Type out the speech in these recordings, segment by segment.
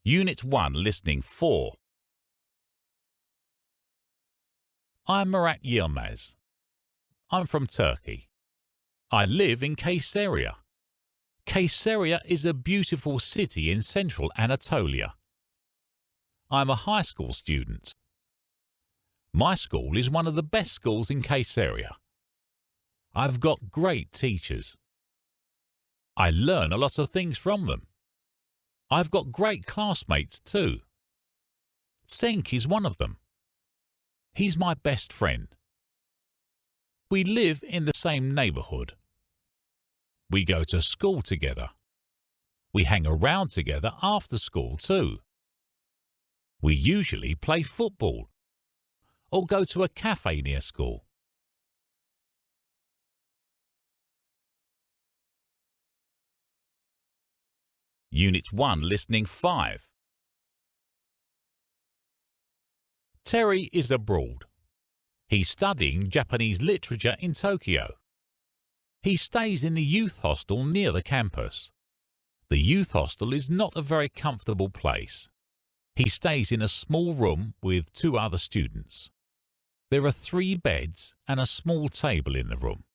Unit 1, Listening 4. I'm Murat Yilmaz. I'm from Turkey. I live in Caesarea. Caesarea is a beautiful city in central Anatolia. I'm a high school student. My school is one of the best schools in Caesarea. I've got great teachers. I learn a lot of things from them. I've got great classmates too. Cenk is one of them. He's my best friend. We live in the same neighborhood. We go to school together. We hang around together after school too. We usually play football or go to a cafe near school. Unit 1, Listening 5. Terry is abroad. He's studying Japanese literature in Tokyo. He stays in the youth hostel near the campus. The youth hostel is not a very comfortable place. He stays in a small room with 2 other students. There are 3 beds and a small table in the room.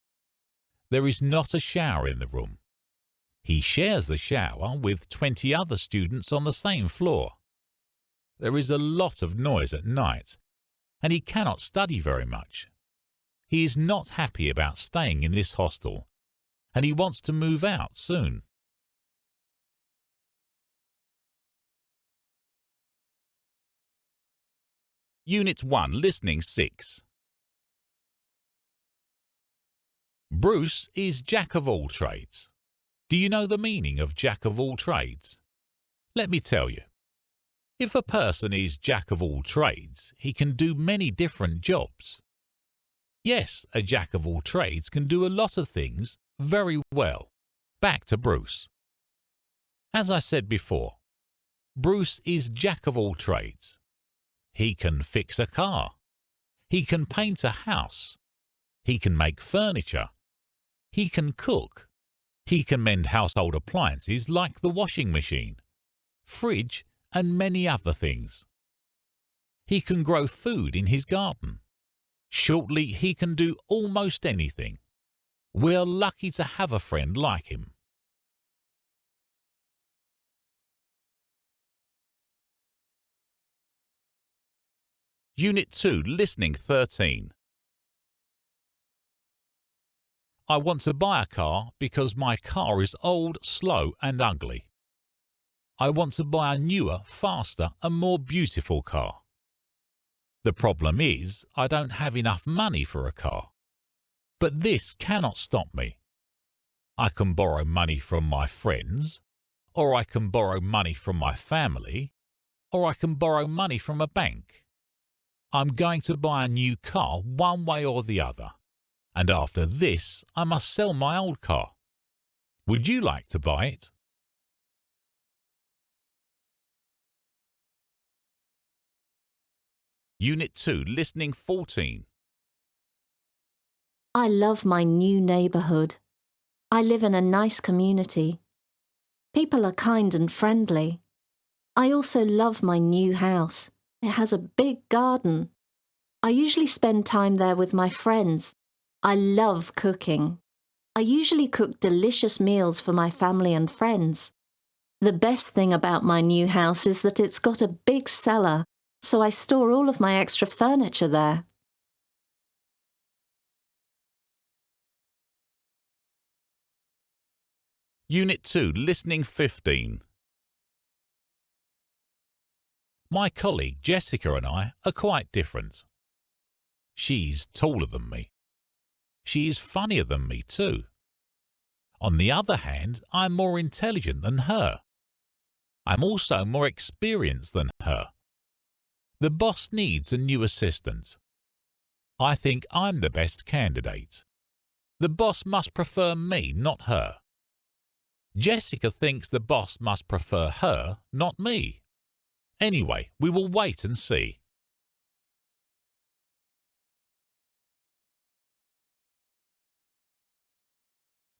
There is not a shower in the room. He shares the shower with 20 other students on the same floor. There is a lot of noise at night, and he cannot study very much. He is not happy about staying in this hostel, and he wants to move out soon. Unit 1, Listening 6. Bruce is jack of all trades. Do you know the meaning of jack of all trades? Let me tell you. If a person is jack of all trades, he can do many different jobs. Yes, a jack of all trades can do a lot of things very well. Back to Bruce. As I said before, Bruce is jack of all trades. He can fix a car. He can paint a house. He can make furniture. He can cook. He can mend household appliances like the washing machine, fridge, and many other things. He can grow food in his garden. Shortly, he can do almost anything. We're lucky to have a friend like him. Unit 2, Listening 13. I want to buy a car because my car is old, slow and ugly. I want to buy a newer, faster and more beautiful car. The problem is I don't have enough money for a car. But this cannot stop me. I can borrow money from my friends, or I can borrow money from my family, or I can borrow money from a bank. I'm going to buy a new car one way or the other, and after this I must sell my old car. Would you like to buy it? Unit 2, Listening 14. I love my new neighbourhood. I live in a nice community. People are kind and friendly. I also love my new house. It has a big garden. I usually spend time there with my friends. I love cooking. I usually cook delicious meals for my family and friends. The best thing about my new house is that it's got a big cellar, so I store all of my extra furniture there. Unit 2, Listening 15. My colleague Jessica and I are quite different. She's taller than me. She is funnier than me too. On the other hand, I'm more intelligent than her. I'm also more experienced than her. The boss needs a new assistant. I think I'm the best candidate. The boss must prefer me, not her. Jessica thinks the boss must prefer her, not me. Anyway, we will wait and see.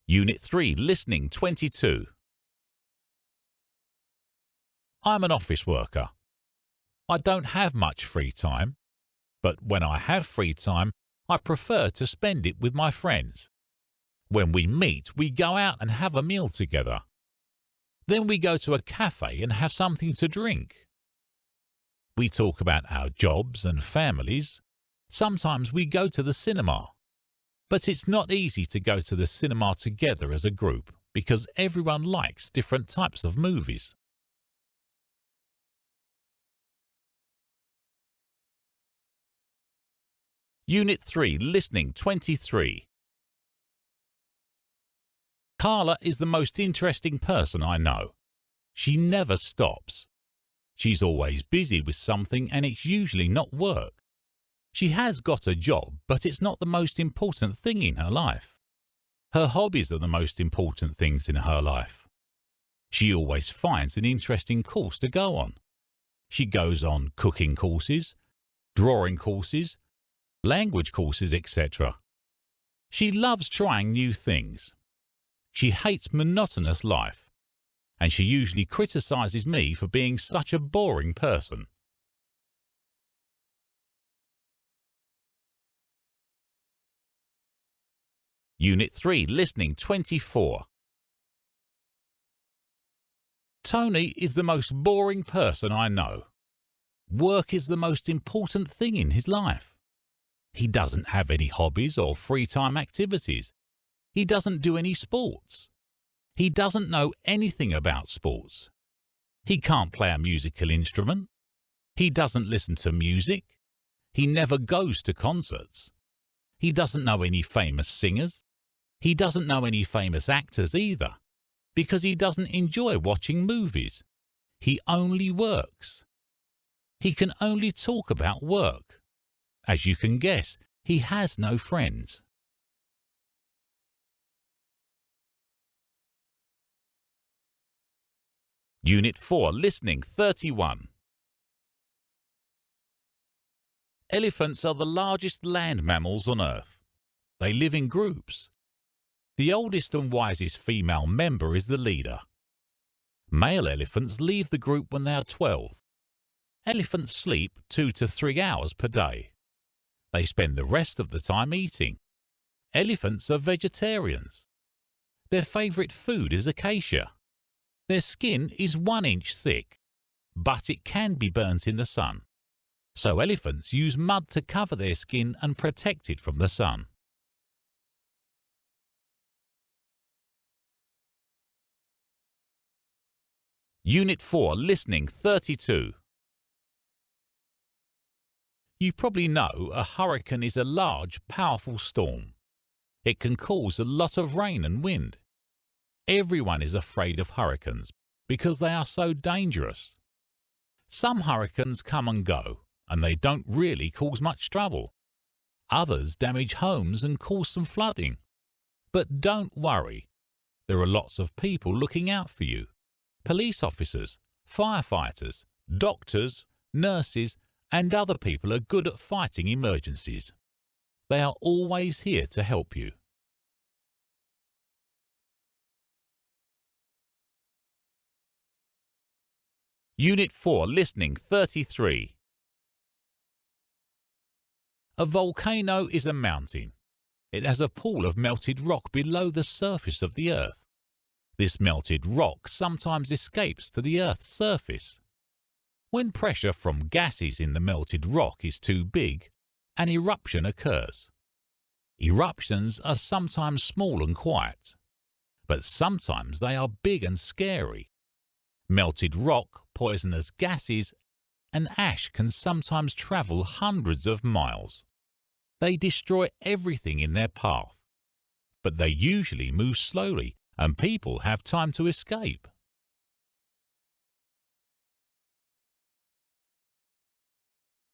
Unit 3, Listening 22. I'm an office worker. I don't have much free time, but when I have free time, I prefer to spend it with my friends. When we meet, we go out and have a meal together. Then we go to a cafe and have something to drink. We talk about our jobs and families. Sometimes we go to the cinema. But it's not easy to go to the cinema together as a group because everyone likes different types of movies. Unit 3, Listening 23. Carla is the most interesting person I know. She never stops. She's always busy with something and it's usually not work. She has got a job, but it's not the most important thing in her life. Her hobbies are the most important things in her life. She always finds an interesting course to go on. She goes on cooking courses, drawing courses, language courses, etc. She loves trying new things. She hates monotonous life, and she usually criticizes me for being such a boring person. Unit 3, Listening 24. Tony is the most boring person I know. Work is the most important thing in his life. He doesn't have any hobbies or free time activities. He doesn't do any sports. He doesn't know anything about sports. He can't play a musical instrument. He doesn't listen to music. He never goes to concerts. He doesn't know any famous singers. He doesn't know any famous actors either, because he doesn't enjoy watching movies. He only works. He can only talk about work. As you can guess, he has no friends. Unit 4, Listening 31. Elephants are the largest land mammals on Earth. They live in groups. The oldest and wisest female member is the leader. Male elephants leave the group when they are 12. Elephants sleep 2 to 3 hours per day. They spend the rest of the time eating. Elephants are vegetarians. Their favourite food is acacia. Their skin is 1 inch thick, but it can be burnt in the sun. So elephants use mud to cover their skin and protect it from the sun. Unit 4, Listening 32. You probably know a hurricane is a large, powerful storm. It can cause a lot of rain and wind. Everyone is afraid of hurricanes because they are so dangerous. Some hurricanes come and go, and they don't really cause much trouble. Others damage homes and cause some flooding. But don't worry. There are lots of people looking out for you. Police officers, firefighters, doctors, nurses, and other people are good at fighting emergencies. They are always here to help you. Unit 4, Listening 33. A volcano is a mountain. It has a pool of melted rock below the surface of the earth. This melted rock sometimes escapes to the Earth's surface. When pressure from gases in the melted rock is too big, an eruption occurs. Eruptions are sometimes small and quiet, but sometimes they are big and scary. Melted rock, poisonous gases, and ash can sometimes travel hundreds of miles. They destroy everything in their path, but they usually move slowly and people have time to escape.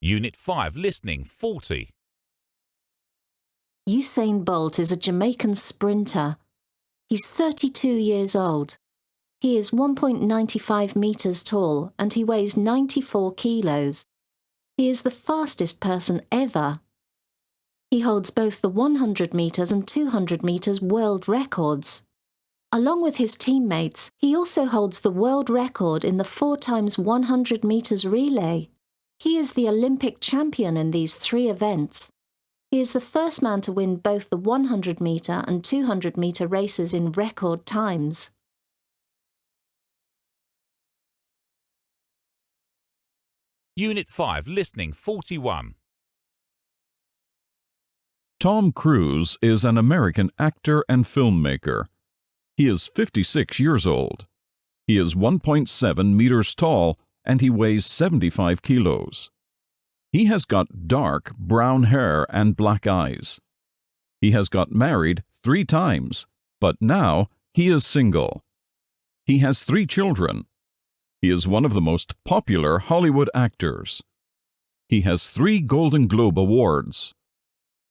Unit 5, Listening 40. Usain Bolt is a Jamaican sprinter. He's 32 years old. He is 1.95 meters tall and he weighs 94 kilos. He is the fastest person ever. He holds both the 100 meters and 200 meters world records. Along with his teammates, he also holds the world record in the 4 times 100 meters relay. He is the Olympic champion in these 3 events. He is the first man to win both the 100-meter and 200-meter races in record times. Unit 5, Listening 41. Tom Cruise is an American actor and filmmaker. He is 56 years old. He is 1.7 meters tall and he weighs 75 kilos. He has got dark brown hair and black eyes. He has got married 3 times, but now he is single. He has 3 children. He is one of the most popular Hollywood actors. He has 3 Golden Globe Awards.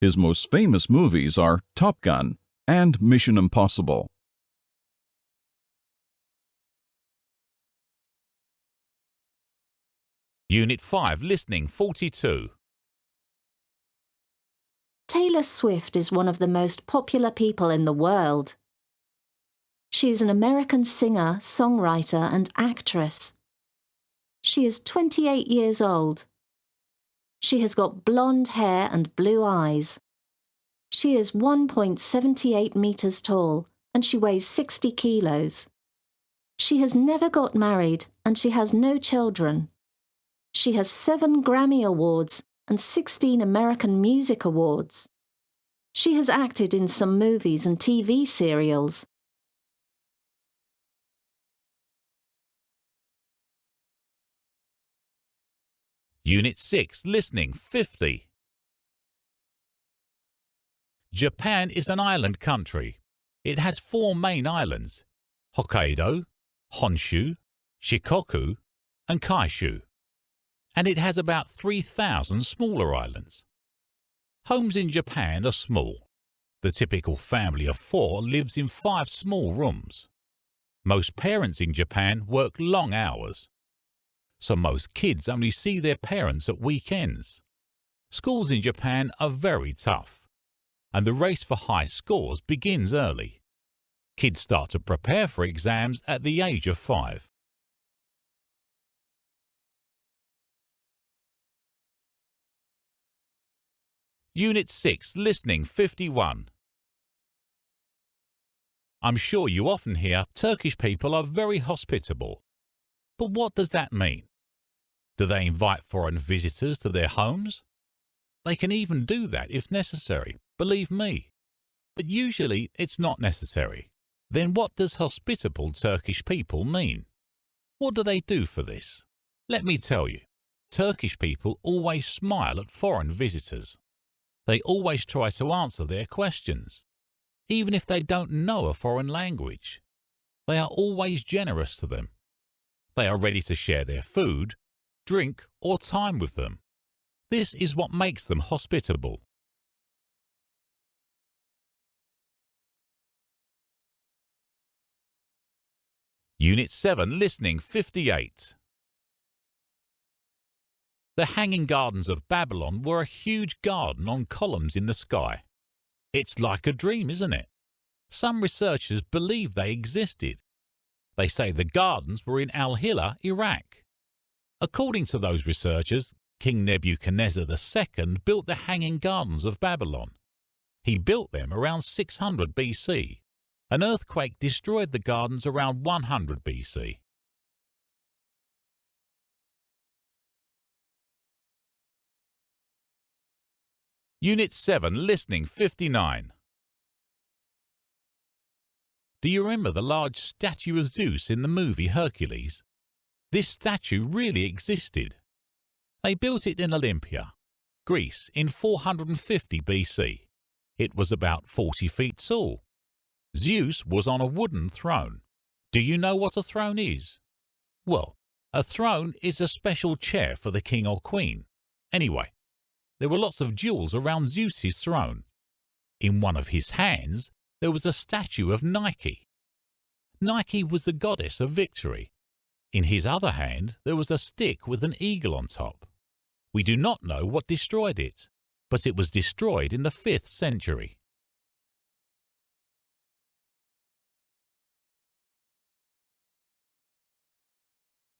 His most famous movies are Top Gun and Mission Impossible. Unit 5, Listening 42. Taylor Swift is one of the most popular people in the world. She is an American singer, songwriter, and actress. She is 28 years old. She has got blonde hair and blue eyes. She is 1.78 meters tall and she weighs 60 kilos. She has never got married and she has no children. She has 7 Grammy Awards and 16 American Music Awards. She has acted in some movies and TV serials. Unit 6, Listening 50. Japan is an island country. It has 4 main islands: Hokkaido, Honshu, Shikoku, and Kyushu. And it has about 3,000 smaller islands. Homes in Japan are small. The typical family of 4 lives in 5 small rooms. Most parents in Japan work long hours, so most kids only see their parents at weekends. Schools in Japan are very tough, and the race for high scores begins early. Kids start to prepare for exams at the age of 5. Unit 6, Listening 51. I'm sure you often hear Turkish people are very hospitable. But what does that mean? Do they invite foreign visitors to their homes? They can even do that if necessary, believe me. But usually it's not necessary. Then what does hospitable Turkish people mean? What do they do for this? Let me tell you, Turkish people always smile at foreign visitors. They always try to answer their questions, even if they don't know a foreign language. They are always generous to them. They are ready to share their food, drink, or time with them. This is what makes them hospitable. Unit 7, Listening 58. The Hanging Gardens of Babylon were a huge garden on columns in the sky. It's like a dream, isn't it? Some researchers believe they existed. They say the gardens were in Al-Hilla, Iraq. According to those researchers, King Nebuchadnezzar II built the Hanging Gardens of Babylon. He built them around 600 BC. An earthquake destroyed the gardens around 100 BC. Unit 7, Listening 59. Do you remember the large statue of Zeus in the movie Hercules? This statue really existed. They built it in Olympia, Greece, in 450 BC. It was about 40 feet tall. Zeus was on a wooden throne. Do you know what a throne is? Well, a throne is a special chair for the king or queen. Anyway, there were lots of jewels around Zeus's throne. In one of his hands, there was a statue of Nike. Nike was the goddess of victory. In his other hand, there was a stick with an eagle on top. We do not know what destroyed it, but it was destroyed in the 5th century.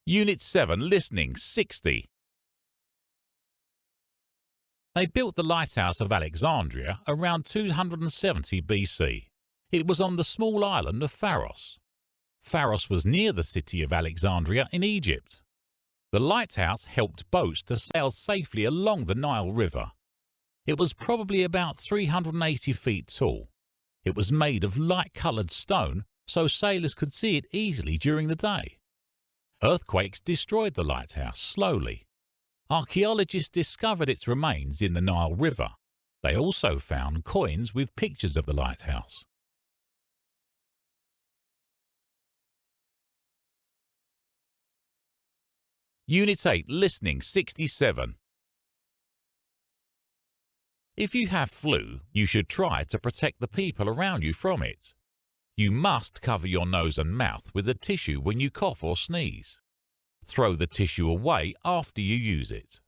Unit 7, Listening, 60. They built the lighthouse of Alexandria around 270 BC. It was on the small island of Pharos. Pharos was near the city of Alexandria in Egypt. The lighthouse helped boats to sail safely along the Nile River. It was probably about 380 feet tall. It was made of light-coloured stone so sailors could see it easily during the day. Earthquakes destroyed the lighthouse slowly. Archaeologists discovered its remains in the Nile River. They also found coins with pictures of the lighthouse. Unit 8, Listening, 67. If you have flu, you should try to protect the people around you from it. You must cover your nose and mouth with a tissue when you cough or sneeze. Throw the tissue away after you use it.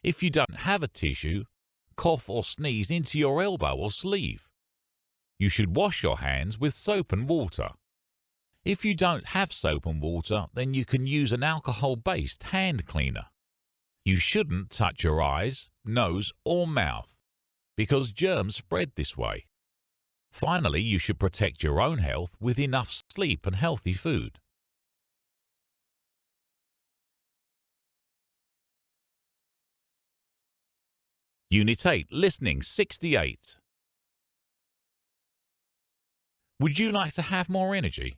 If you don't have a tissue, cough or sneeze into your elbow or sleeve. You should wash your hands with soap and water. If you don't have soap and water, then you can use an alcohol-based hand cleaner. You shouldn't touch your eyes, nose or mouth, because germs spread this way. Finally, you should protect your own health with enough sleep and healthy food. Unit 8, Listening, 68. Would you like to have more energy,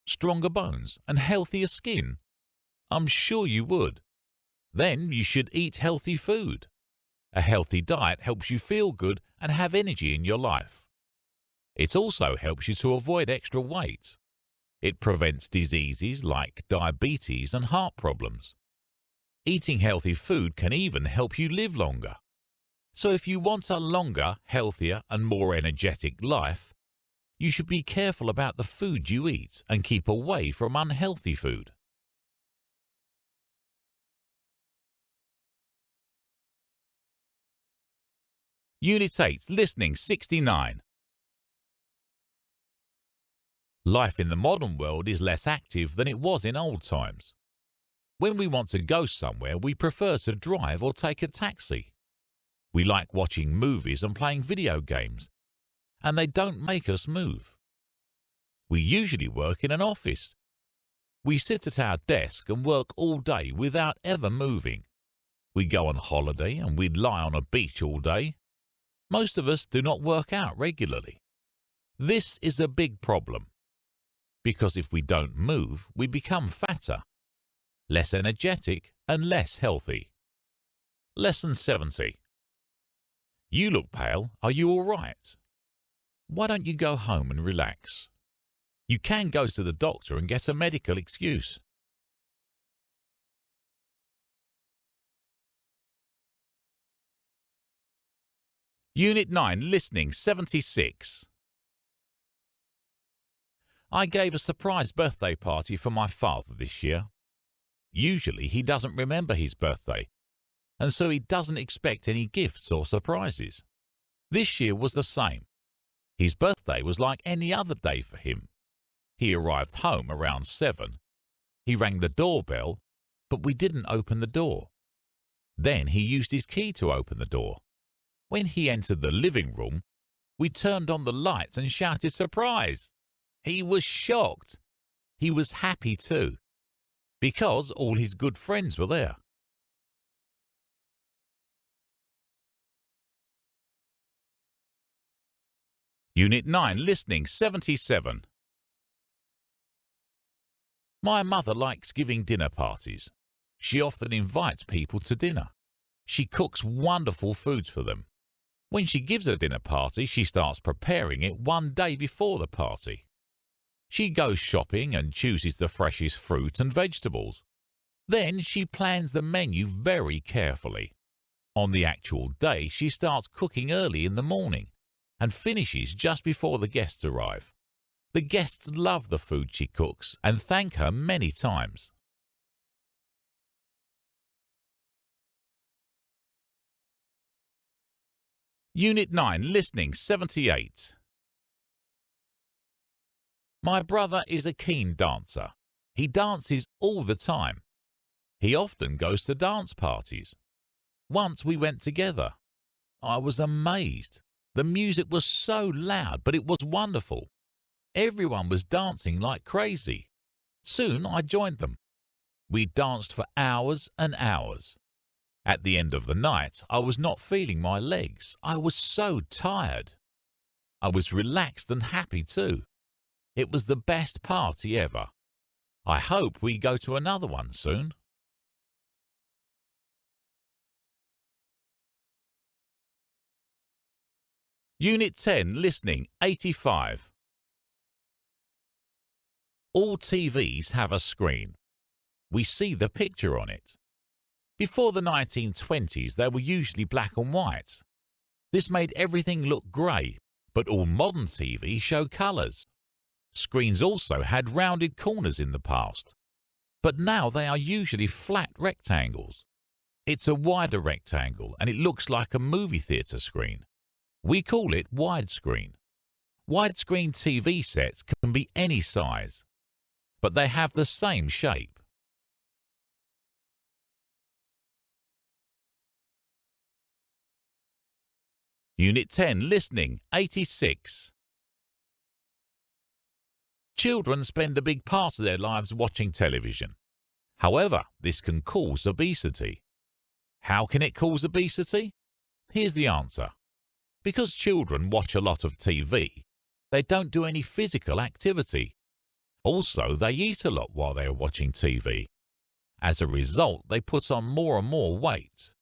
stronger bones and healthier skin? I'm sure you would. Then you should eat healthy food. A healthy diet helps you feel good and have energy in your life. It also helps you to avoid extra weight. It prevents diseases like diabetes and heart problems. Eating healthy food can even help you live longer. So if you want a longer, healthier and more energetic life, you should be careful about the food you eat and keep away from unhealthy food. Unit 8, Listening, 69. Life in the modern world is less active than it was in old times. When we want to go somewhere, we prefer to drive or take a taxi. We like watching movies and playing video games, and they don't make us move. We usually work in an office. We sit at our desk and work all day without ever moving. We go on holiday and we lie on a beach all day. Most of us do not work out regularly. This is a big problem, because if we don't move, we become fatter, less energetic and less healthy. Lesson 70. You look pale. Are you all right? Why don't you go home and relax? You can go to the doctor and get a medical excuse. Unit 9, Listening, 76. I gave a surprise birthday party for my father this year. Usually he doesn't remember his birthday, and so he doesn't expect any gifts or surprises. This year was the same. His birthday was like any other day for him. He arrived home around 7. He rang the doorbell, but we didn't open the door. Then he used his key to open the door. When he entered the living room, we turned on the lights and shouted surprise. He was shocked. He was happy too, because all his good friends were there. Unit 9, Listening, 77. My mother likes giving dinner parties. She often invites people to dinner. She cooks wonderful foods for them. When she gives a dinner party, she starts preparing it one day before the party. She goes shopping and chooses the freshest fruit and vegetables. Then she plans the menu very carefully. On the actual day, she starts cooking early in the morning and finishes just before the guests arrive. The guests love the food she cooks and thank her many times. Unit 9, Listening, 78. My brother is a keen dancer. He dances all the time. He often goes to dance parties. Once we went together. I was amazed. The music was so loud, but it was wonderful. Everyone was dancing like crazy. Soon I joined them. We danced for hours and hours. At the end of the night, I was not feeling my legs. I was so tired. I was relaxed and happy too. It was the best party ever. I hope we go to another one soon. Unit 10, Listening, 85. All TVs have a screen. We see the picture on it. Before the 1920s, they were usually black and white. This made everything look grey, but all modern TVs show colours. Screens also had rounded corners in the past, but now they are usually flat rectangles. It's a wider rectangle and it looks like a movie theatre screen. We call it widescreen. Widescreen TV sets can be any size, but they have the same shape. Unit 10, Listening, 86. Children spend a big part of their lives watching television. However, this can cause obesity. How can it cause obesity? Here's the answer. Because children watch a lot of TV, they don't do any physical activity. Also, they eat a lot while they are watching TV. As a result, they put on more and more weight.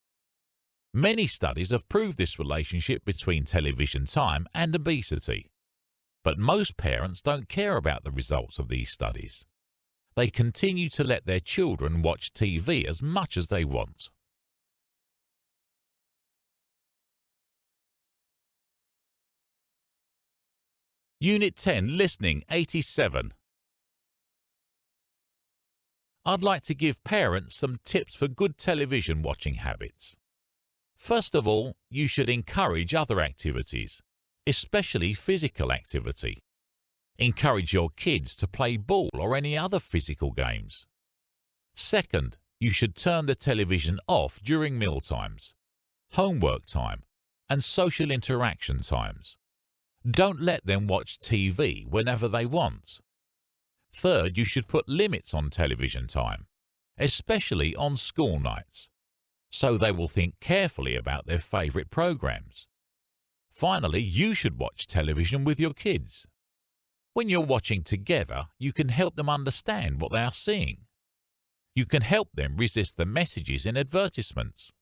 Many studies have proved this relationship between television time and obesity. But most parents don't care about the results of these studies. They continue to let their children watch TV as much as they want. Unit 10, Listening, 87. I'd like to give parents some tips for good television watching habits. First of all, you should encourage other activities, especially physical activity. Encourage your kids to play ball or any other physical games. Second, you should turn the television off during meal times, homework time, and social interaction times. Don't let them watch TV whenever they want. Third, you should put limits on television time, especially on school nights, so they will think carefully about their favourite programs. Finally, you should watch television with your kids. When you're watching together, you can help them understand what they are seeing. You can help them resist the messages in advertisements.